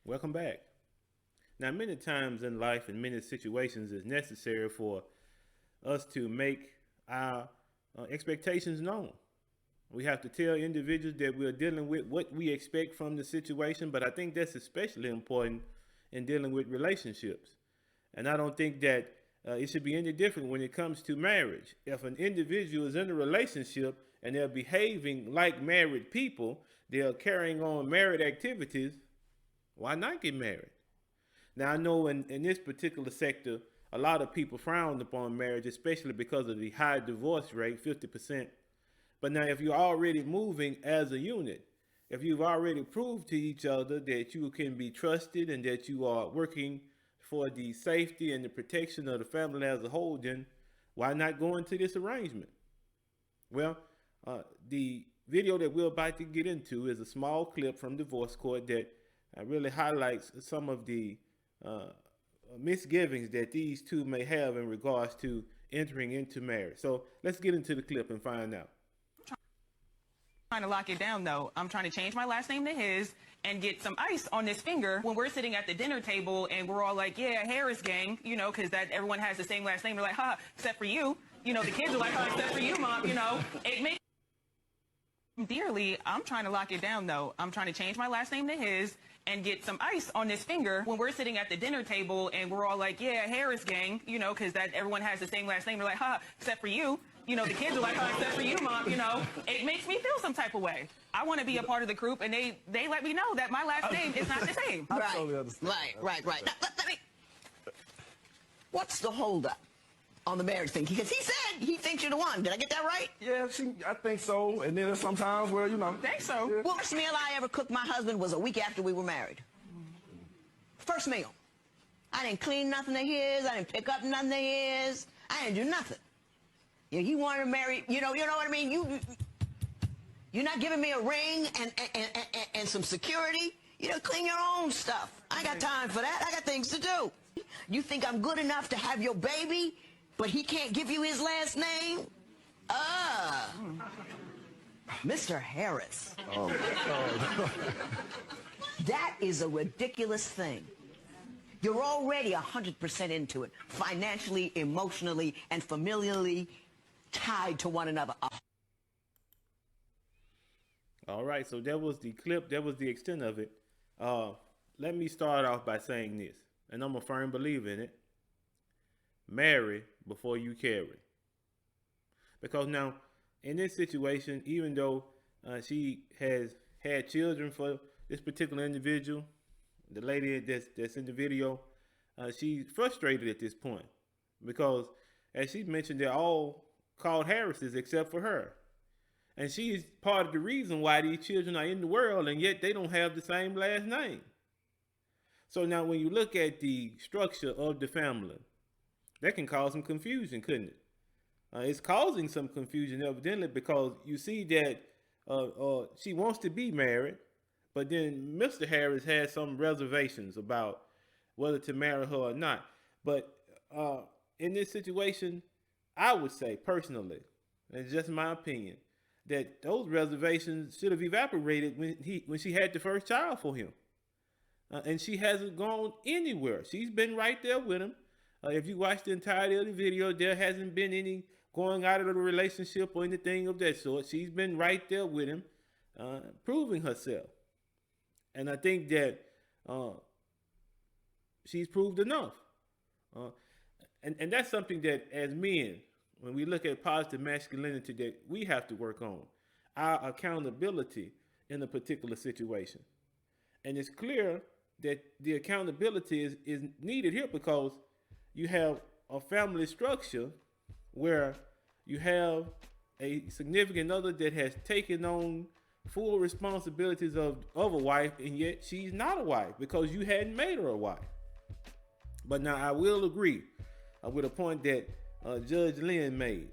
Welcome back. Now, many times in life and many situations, it's necessary for us to make our expectations known. We have to tell individuals that we're dealing with what we expect from the situation, but I think that's especially important in dealing with relationships. And I don't think that it should be any different when it comes to marriage. If an individual is in a relationship and they're behaving like married people, they're carrying on married activities, why not get married? Now, I know in this particular sector, a lot of people frown upon marriage, especially because of the high divorce rate, 50%. But now, if you're already moving as a unit, if you've already proved to each other that you can be trusted and that you are working for the safety and the protection of the family as a whole, then why not go into this arrangement? Well, the video that we're about to get into is a small clip from divorce court that really highlights some of the uh, misgivings that these two may have in regards to entering into marriage. So let's get into the clip and find out. Trying to lock it down though. I'm trying to change my last name to his and get some ice on this finger when we're sitting at the dinner table and we're all like, yeah, Harris gang, because that everyone has the same last name. They're like, ha, except for you. The kids are like, ha, except for you, mom. It makes dearly. I'm trying to lock it down though. I'm trying to change my last name to his and get some ice on this finger when we're sitting at the dinner table and we're all like, yeah, Harris gang, because that everyone has the same last name. They're like, ha, except for you. The kids are like, oh, except for you, mom, It makes me feel some type of way. I want to be a part of the group, and they let me know that my last name is not the same. Right. Now, let me... What's the holdup on the marriage thing? Because he said he thinks you're the one. Did I get that right? Yeah, I think so. And then there's sometimes where, Think so? Yeah. Well, first meal I ever cooked my husband was a week after we were married. First meal. I didn't clean nothing of his. I didn't pick up nothing of his. I didn't do nothing. Yeah, he wanted to marry, you know what I mean? You're not giving me a ring and some security. Clean your own stuff. I got time for that. I got things to do. You think I'm good enough to have your baby, but he can't give you his last name? Mr. Harris. Oh. That is a ridiculous thing. You're already 100% into it, financially, emotionally, and familially tied to one another. All right, so that was the clip. That was the extent of it. Let me start off by saying this, and I'm a firm believer in it. Marry before you carry. Because now, in this situation, even though she has had children for this particular individual, the lady that's in the video, she's frustrated at this point because, as she mentioned, they're all called Harrises except for her. And she is part of the reason why these children are in the world, and yet they don't have the same last name. So now when you look at the structure of the family, that can cause some confusion, couldn't it? It's causing some confusion evidently because you see that she wants to be married, but then Mr. Harris has some reservations about whether to marry her or not. But in this situation, I would say personally, and it's just my opinion, that those reservations should have evaporated when she had the first child for him. And she hasn't gone anywhere. She's been right there with him. If you watch the entirety of the video, there hasn't been any going out of the relationship or anything of that sort. She's been right there with him, proving herself. And I think that she's proved enough. And that's something that as men, when we look at positive masculinity, that we have to work on. Our accountability in a particular situation. And it's clear that the accountability is needed here because you have a family structure where you have a significant other that has taken on full responsibilities of a wife, and yet she's not a wife because you hadn't made her a wife. But now I will agree with a point that Judge Lynn made.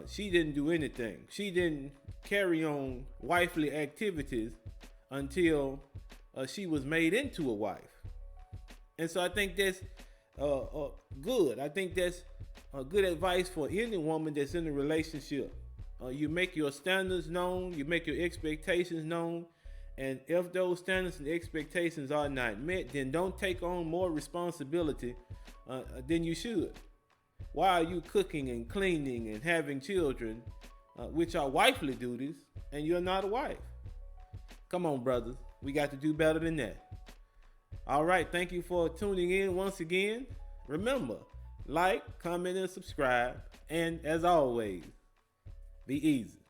She didn't do anything. She didn't carry on wifely activities until she was made into a wife. And so I think that's good. I think that's good advice for any woman that's in a relationship. You make your standards known, you make your expectations known, And if those standards and expectations are not met, then don't take on more responsibility than you should. Why are you cooking and cleaning and having children, which are wifely duties, and you're not a wife? Come on, brothers. We got to do better than that. All right. Thank you for tuning in once again. Remember, like, comment, and subscribe. And as always, be easy.